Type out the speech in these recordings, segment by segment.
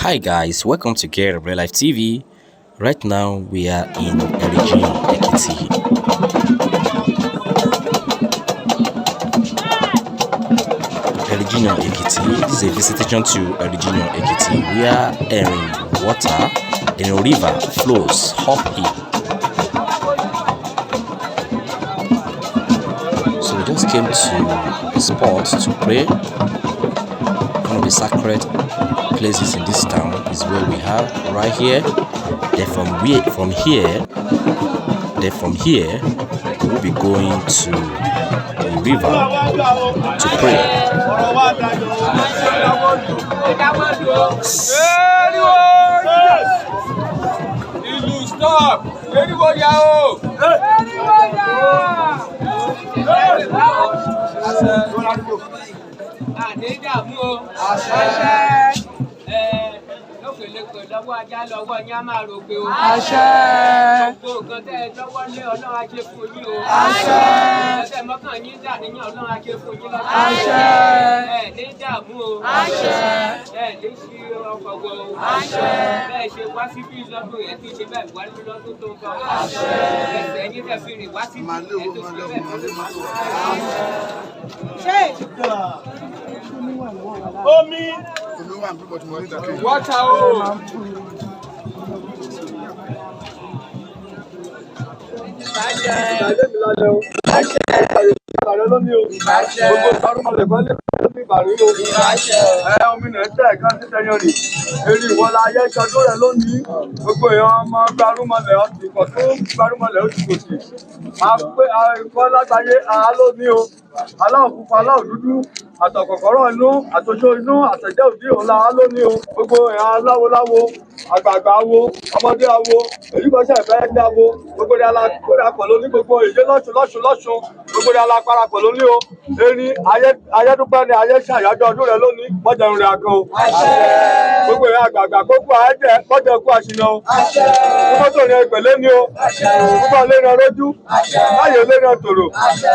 Hi guys, welcome to Get Real Life TV. Right now we are in Erinjinyan-Ekiti. Erinjinyan-Ekiti. This is a visitation to Erinjinyan-Ekiti where Erin water in a river flows uphill. So we just came to a spot to pray. One of the sacred places in this town is where we are right here. Then from here we'll be going to the river to pray. Lọ́wọ́ ajá lọ́wọ́ yín á máa rò pé o. Àṣẹ. Gbogbo nǹkan tẹ́ ẹ lọ́wọ́ lé Ọlọ́run á ṣe fún yín o. Àṣẹ. Ẹ̀sẹ̀ mọ́kàn yín dà níyàn Ọlọ́run á ṣe fún yín lọ́wọ́. Àṣẹ. Ẹ ní dààmú o. Àṣẹ. Ẹ ní ṣí ọkọ̀ wọ o. Àṣẹ. Bẹ́ẹ̀ ṣe wá sí bí lọ́dún yẹn tí ṣe bẹ́ẹ̀ wá lọ́dún tó ń bọ̀. Àṣẹ. Ẹsẹ̀ yín tẹ̀ fi rìn wá sí bí ẹ̀ tó ṣe bẹ́ẹ̀ tó ṣe Omi. Water o. Omi náà tẹ̀ kan sí tẹ̀yàn rì. Èrè ìwọlá ayé ìṣọdún rẹ̀ lónìí. Gbogbo èèyàn ọmọ gbárùmọ̀lẹ̀ ọtí kọ̀ tó gbárùmọ̀lẹ̀ ó ti kò sí. Àpé lágbàáyé ara lónìí o. Aláwọ̀ pupa, aláwọ̀ dúdú, àtọ̀kọ̀kọ̀rọ̀ inú, àtòjó inú, àtẹ̀jẹ́ òdì òun lára lónìí o. Gbogbo èèyàn aláwo, àgbààgbà awo, ọmọdé awo, èyí kò ṣe ìfẹ́ ẹgbẹ́ awo. Gbogbo ní aláparapọ̀ lóní gbogbo èyí lọ́sùn. Gbogbo ní aláparapọ̀ lóní o. Erin ayédúpẹ́ ni ayé ṣàyájọ́ ọdún rẹ̀ lónìí. Mọ́jà ìrìn àgọ́ o. Gbogbo èèyàn àgbààgbà gbogbo àjẹ́ mọ́jà ikú àṣìnà o. Gbogbo ní ìpèlé ni o. Gbogbo lẹ́nu ọlójú. Láyé lẹ́nu tòrò.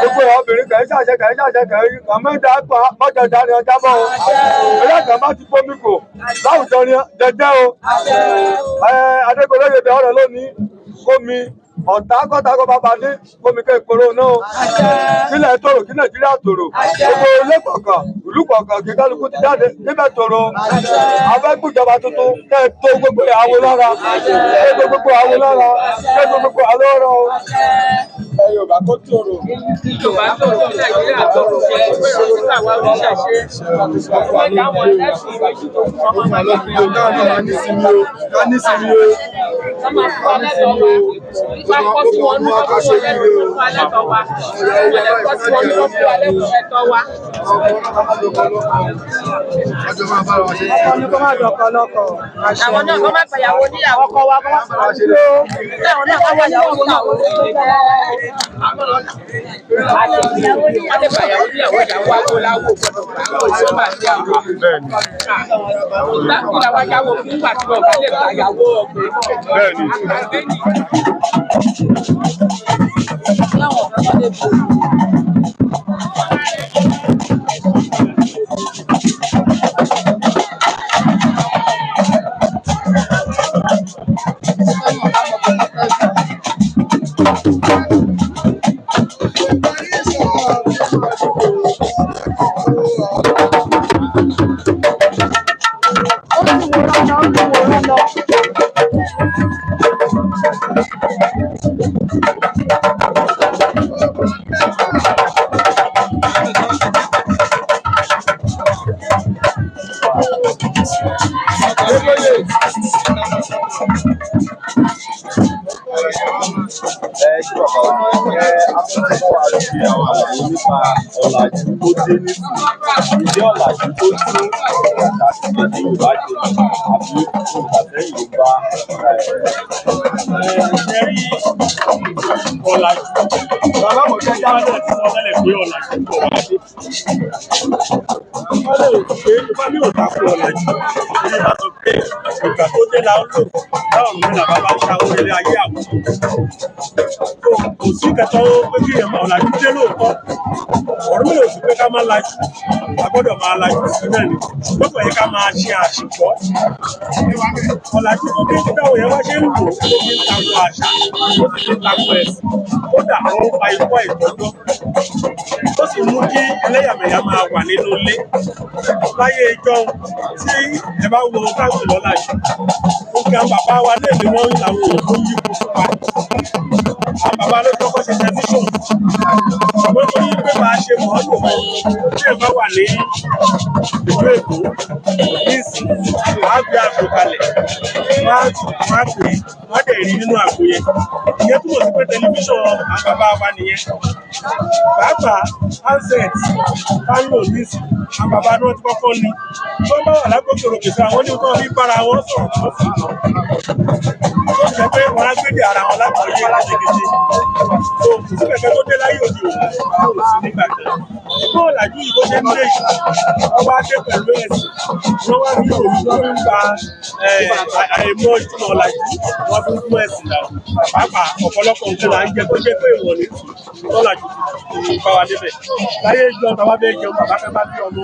Gbogbo obìnrin kẹ̀ kọ̀mẹ́ńdà pa mọ́jà ìdáni ọjà bọ̀ o. Ẹ̀yà kan bá ti gbómi kò láwùjọ ni jẹjẹ o. Adégbòlóye bẹ̀ ọ̀rọ̀ lónìí kómi ọ̀tá kọ́tàkọ́ bàbá ní kómi kẹ́ ìpòrò náà o. Kílẹ̀ tòrò kí Nàìjíríà tòrò. Gbogbo ilé kọ̀ọ̀kan ìlú kọ̀ọ̀kan kí kálukú ti jáde níbẹ̀ tòrò. Afẹ́gbùjọba tuntun kẹ́ ẹ̀ tó gbogbo àwọn lára. Kẹ́ gbogbo àwọn lára. Kẹ́ gbogbo àwọn lára o. Yorùbá kó tòrò. Yorùbá tòrò kí Nàìjíríà tòrò jẹ́ pé ìrọ̀lẹ́ àwọn Orisha ṣe. Wọ́n dáwọn ẹ̀sùn ìwájú tó fún ọmọ máa lọ́ọ́ fi ọ̀gá Ká ní sinmi o. wọ́n máa fún alẹ́ tọ́ wa. Wọ́n kọ́ sí wọn ní wọ́n fún alẹ́ tọ́ wa. Wọ́n kọ́ sí wọn ní wọ́n fún alẹ́ tọ́ wa. Àwọn náà kọ́ máa pàyàwó níyàwó kọ́ wa kọ́ máa pàyàwó níyàwó. Àwọn náà kọ́ pàyàwó níyàwó. Adé pàyàwó níyàwó ìyàwó agbóláwò gbọdọ̀ ṣé máa ṣe àwọn. Ìgbà tí wàá jáwó fún ìgbà tí wọ́n bá lè pàyàwó ọ̀gbìn. Nípa ọ̀làjú tó dé nísìnyí, ìdí ọ̀làjú tó tún ìgbà tí Yorùbá ṣe àbí ìgbàsẹ́yìn Yorùbá. Ṣé rí ọ̀làjú? Bàbá mo jẹ́ jáde tí wọ́n tẹ́lẹ̀ pé ọ̀làjú kò wá dé. Wọ́n lè pé Yorùbá ní òdà fún ọ̀làjú. Yorùbá sọ pé ìgbà tó dé la ó lò táwọn mìíràn bàbá ń ṣàwọn ilé ayé àwọn kò sí kẹtọ́ pé kí èèyàn ọ̀làjú dé lóòótọ́ ọ̀rọ̀ mi ò sí pé ká má lajú a gbọ́dọ̀ máa lajú sí náà ni gbọ́dọ̀ yẹ ká máa ṣe àṣìkọ́ ọ̀làjú tó dé táwọn èèyàn wá ṣe ń lò ó fi ń takò àṣà ó sì fi ń takò ẹ̀sìn kódà ó ń fa ikọ́ ìtọ́jọ́ ó sì mú kí ẹlẹ́yàmẹ̀yà máa wà nínú ilé láyé ìjọ tí ẹ bá wo káàkiri lọ́la yìí ó ga bàbá wa lẹ́nu wọn làwọn òkú yìí kó fún wa àwọn bàbá ló kọ́kọ́ ṣe tẹlifíṣọ̀n wọ́n tó yí pé bá a ṣe mọ̀ ọ́ lò wọ́n tí ẹ bá wà ní ìlú Èkó nísìn wàá gbé àpò kalẹ̀ wàá pè wọ́n dẹ̀ rí nínú àpò yẹn ìyẹn túmọ̀ sí pé tẹlifíṣọ̀n àwọn bàbá wa nìyẹn pàápàá handset táyọ̀ nísìn àwọn bàbá náà ti kọ́kọ́ ní tó bá wà lágbókè òkèsè àwọn ní nǹkan bí bára wọn sọ̀rọ̀ tó fà á ó jẹ́ pé wọ́n á gbédè ara wọn lágbàáyé láṣegede tó kò sí kẹ̀kẹ́ tó dé láyé òde òní kò sí nígbà kan ìgbó ọ̀làjú yìí bó ṣe ń dé yìí wọ́n wá dé pẹ̀lú ẹ̀sìn wọ́n wá ní òun tó ń gba àìmọ̀ ìtumọ̀ ọ̀làjú wọ́n fi ń fún ẹ̀sìn náà pàápàá ọ̀pọ̀lọpọ̀ nǹkan là ń jẹ tó jẹ́ pé ìwọ̀n ní tọ́làjú ti bá wa débẹ̀ láyé ìjọ tàwa bẹ́ẹ̀ jẹun bàbá fẹ́ bá bí ọmọ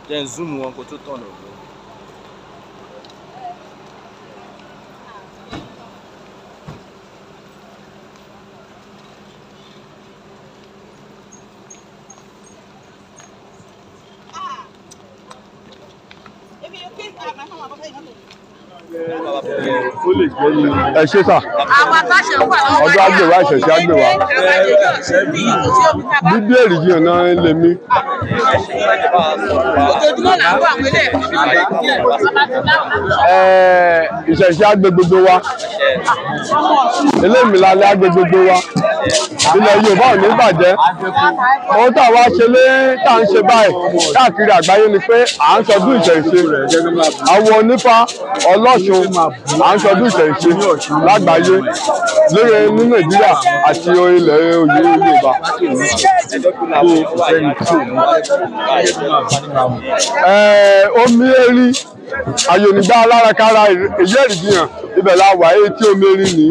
Then zoom one go to turn over. ẹ ṣe sà ọjọ́ àgbèwá ìṣẹ̀ṣẹ̀ àgbèwá bíbí Erinjinyan náà lè mí. Ìṣẹ̀ṣẹ̀ àgbè gbogbo wa eléyìí lálẹ́ àgbè gbogbo wa ilẹ̀ Yorùbá ò ní bàjẹ́ ohun tá a wá ṣe lé tá à ń ṣe báyìí káàkiri àgbáyé ni pé à ń sọdún ìṣẹ̀ṣe àwọn onífá Ọlọ́ṣun à ń sọdún ìṣẹ̀ṣe lágbàáyé lórí ní Nàìjíríà àti ilẹ̀ Yorùbá. Omi erin àyònígbà alárakára èyí Erinjinyan ibẹ̀ la wà èyí tí omi erin ní.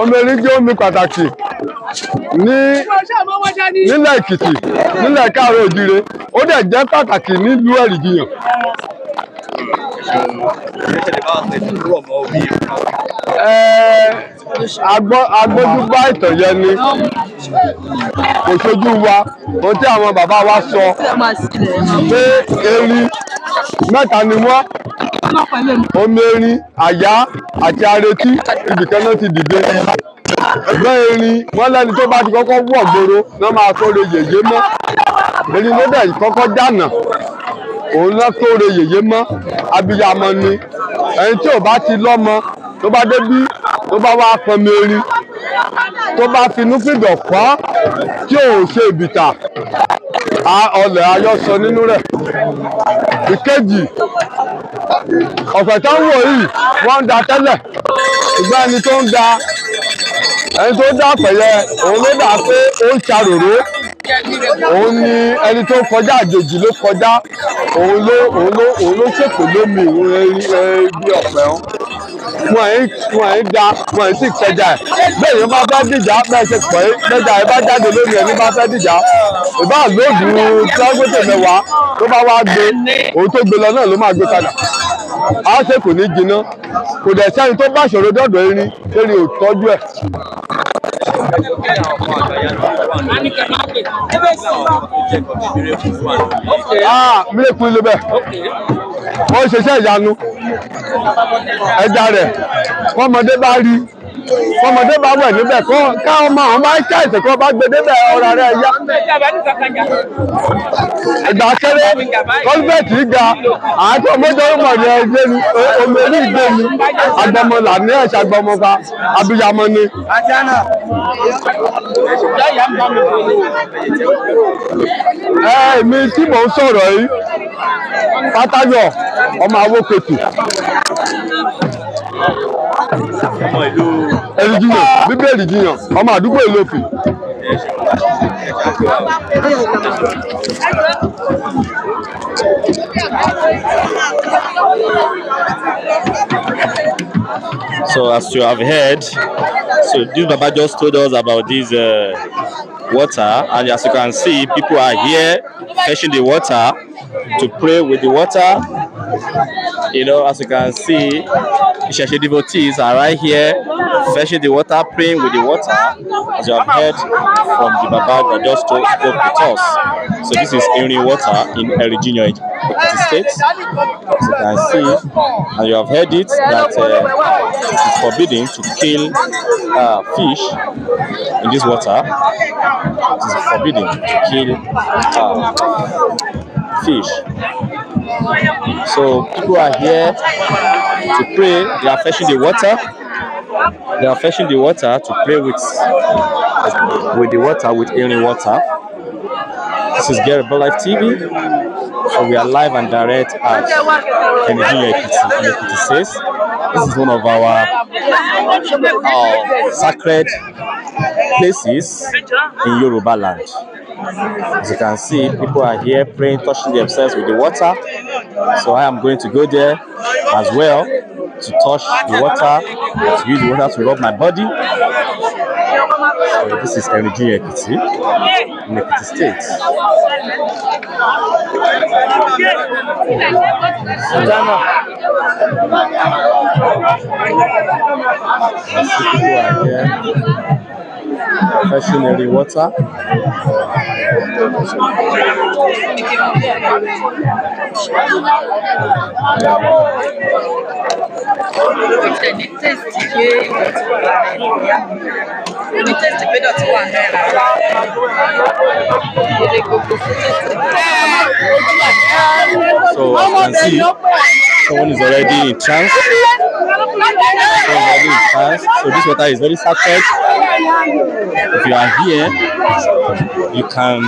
Omi erin jẹ́ omi pàtàkì nílẹ̀ Ekiti nílẹ̀ Káàárọ̀ Oòjíire ó dẹ̀ jẹ́ pàtàkì nílùú Erinjinyan. Agbójúbá ìtàn yẹn ni kò ṣojú wa ohun tí àwọn bàbá wa sọ pé erin mẹ́ta ni wọ́n omi erin àyá àti aretí ibìkan náà ti dìde ẹgbẹ́ erin wọ́n lẹ́ni tó bá ti kọ́kọ́ wọ̀ gbòòrò náà máa kóre yèyé mọ́ erin ló dẹ̀ kọ́kọ́ dànà òun náà kóre yèyé mọ́ abiyamọ ni ẹni tí ò bá ti lọ́mọ tó bá débí tó bá wá pọnmi erin tó bá finú fìdọ̀ kọ́ tí ò ṣe ìbìtà ọlẹ̀ ayọ̀ sọ nínú rẹ̀. Ìkejì ọ̀fẹ́ tó ń wò yìí wọ́n ń da tẹ́lẹ̀ ṣùgbọ́n ẹni tó dá pẹ̀yẹ òun ló dà pé ó ń ṣàròró òun ni ẹni tó kọjá àjèjì ló kọjá òun ló ṣèpè lómi bí ọ̀pẹ̀ wọn wọ́n ń da wọ́n sì kẹjà ẹ̀ bẹ́ẹ̀ yẹn bá fẹ́ dìjà bẹ́ẹ̀ ṣe pọ̀ kẹjà ẹ̀ bá jáde lónìí ẹni bá fẹ́ dìjà ìbá lóòdù tírágbèsè mẹ́wàá tó bá wá gbé òun tó gbé lọ náà ló máa gbé padà á ṣe kò ní jiná kò dẹ̀ sẹ́ni tó bá ṣòro dọ́dọ̀ erin ò tọ́jú ẹ̀. Mílíkù ilé bẹ́ẹ̀ wọ́n ṣiṣẹ́ ìyanu ẹja rẹ̀ fọmọdé bá rí fọmọdé bá wẹ̀ níbẹ̀ káwọn ọmọ àwọn máa ń ká ìsìnkú bá gbé débẹ̀ ọ̀rọ̀ rẹ̀ yá. Ìgbà kéré kọ́lùbẹ̀tì ga àti ọmọdé ọmọ rẹ̀ gbé ni omi orí ìgbé ni agbọmọlà ní ẹ̀ṣẹ̀ agbọmọba abiyamọ ni. Èmi tí mò ń sọ̀rọ̀ yìí Fátayọ̀ ọmọ Awókòtù Erinjinyan bíbí Erinjinyan ọmọ àdúgbò Ìlófì. So as you have heard, so this Baba just told us about this water, and as you can see, people are here fetching the water to pray with the water. You know, as you can see, Isese Devotees are right here fetching the water, praying with the water, as you have heard from the Baba that just spoke with us. So this is Erin water in Erinjinyan-Ekiti State. As you can see, and you have heard it, that it is forbidden to kill fish in this water. It is forbidden to kill fish. So people are here to pray. They are fetching the water. They are fetching the water to pray with the water, with Erin water. This is Yoruba Life TV. So we are live and direct at Erinjinyan-Ekiti in Ekiti State. This is one of our sacred places in Yoruba land. As you can see, people are here praying, touching themselves with the water. So I am going to go there as well to touch the water, to use the water to rub my body. So this is Erinjinyan-Ekiti in Ekiti State. People are here fetching Erin water. So as you can see, someone is already in trance. So this water is very sacred. If you are here, you can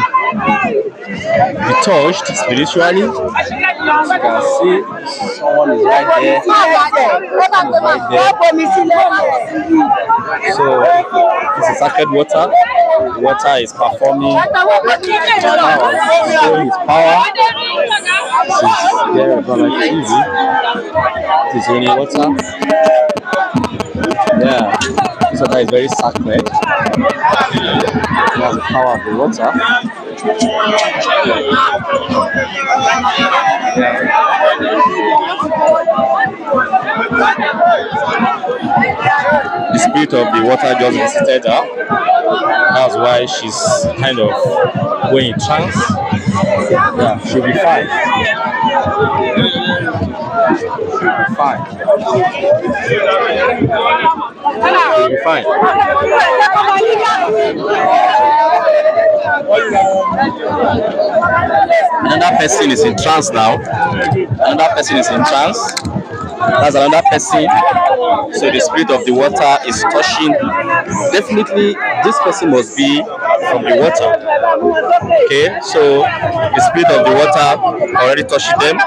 be touched spiritually. As you can see, someone is right there. So this is sacred water. The water is performing its power, showing its power. This is very easy. This is only water. Yeah, this water is very sacred. It has the power of the water. The spirit of the water just visited her. That's why she's kind of going in trance. Yeah, she'll be fine. She'll be fine. She'll be fine. Another person is in trance now. Another person is in trance. That's another person. So the spirit of the water is touching. Definitely, this person must be from the water. Okay, so the spirit of the water already touching them.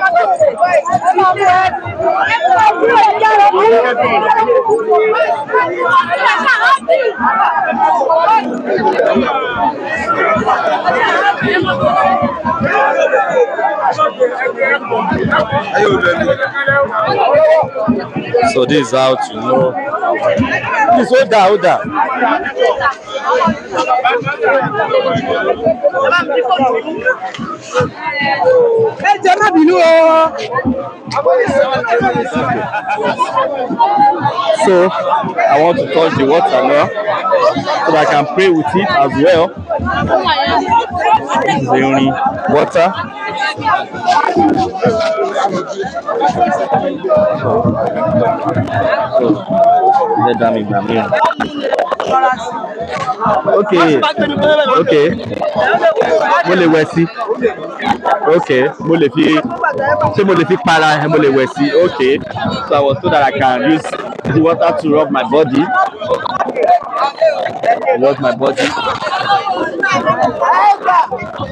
So this is how to know. Please hold that. So I want to touch the water now so that I can pray with it as well. This is the only water. Let them in the Okay. Mo lè wẹ̀ sí. Okay. Mo lè fi para, mo lè wẹ̀ sí. Okay. So I was told that I can use the water to rub my body. Rub my body.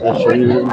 I'll show you.